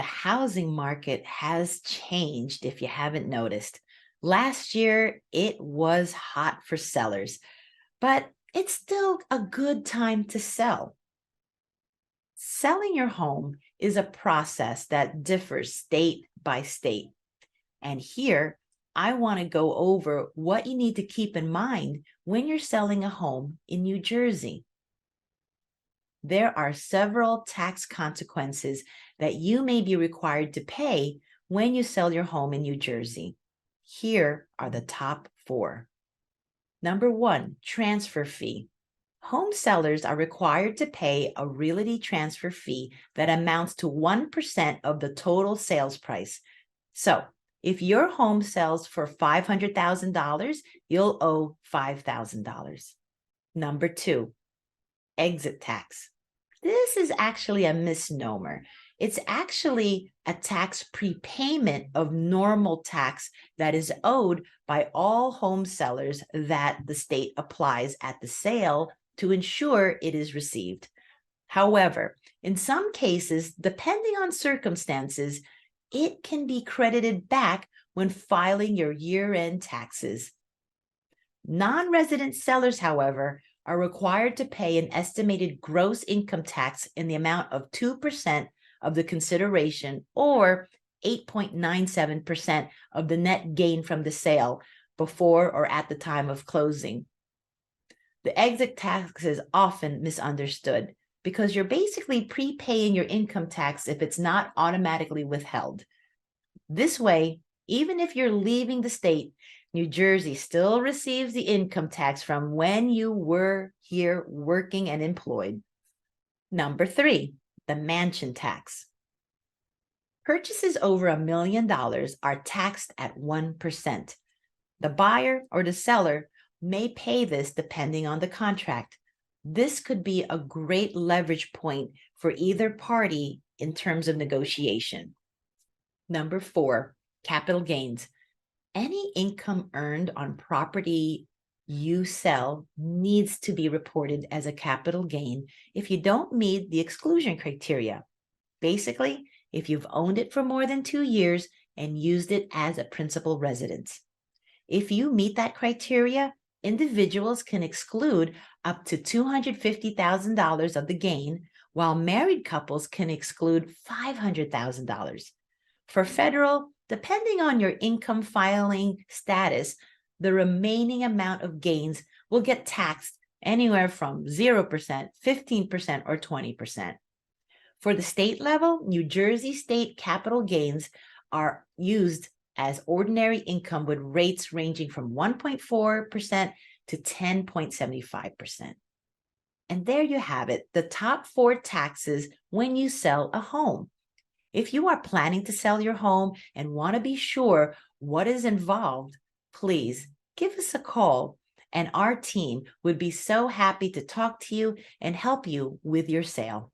housing market has changed if you haven't noticed. Last year, it was hot for sellers, but it's still a good time to sell. Selling your home is a process that differs state by state. And here, I want to go over what you need to keep in mind when you're selling a home in New Jersey. There are several tax consequences that you may be required to pay when you sell your home in New Jersey. Here are the top 4. Number 1, transfer fee. Home sellers are required to pay a realty transfer fee that amounts to 1% of the total sales price. So, if your home sells for $500,000, you'll owe $5,000. Number 2, exit tax. This is actually a misnomer. It's actually a tax prepayment of normal tax that is owed by all home sellers that the state applies at the sale to ensure it is received. However, in some cases, depending on circumstances, it can be credited back when filing your year-end taxes. Non-resident sellers, however, are required to pay an estimated gross income tax in the amount of 2% of the consideration or 8.97% of the net gain from the sale before or at the time of closing. The exit tax is often misunderstood because you're basically prepaying your income tax if it's not automatically withheld. This way, even if you're leaving the state, New Jersey still receives the income tax from when you were here working and employed. Number 3, the mansion tax. Purchases over $1 million are taxed at 1%. The buyer or the seller may pay this depending on the contract. This could be a great leverage point for either party in terms of negotiation. Number 4, capital gains. Any income earned on property you sell needs to be reported as a capital gain if you don't meet the exclusion criteria. Basically, if you've owned it for more than 2 years and used it as a principal residence. If you meet that criteria, individuals can exclude up to $250,000 of the gain, while married couples can exclude $500,000. For federal, depending on your income filing status, the remaining amount of gains will get taxed anywhere from 0%, 15%, or 20%. For the state level, New Jersey state capital gains are used as ordinary income with rates ranging from 1.4% to 10.75%. And there you have it, the top 4 taxes when you sell a home. If you are planning to sell your home and want to be sure what is involved, please give us a call, and our team would be so happy to talk to you and help you with your sale.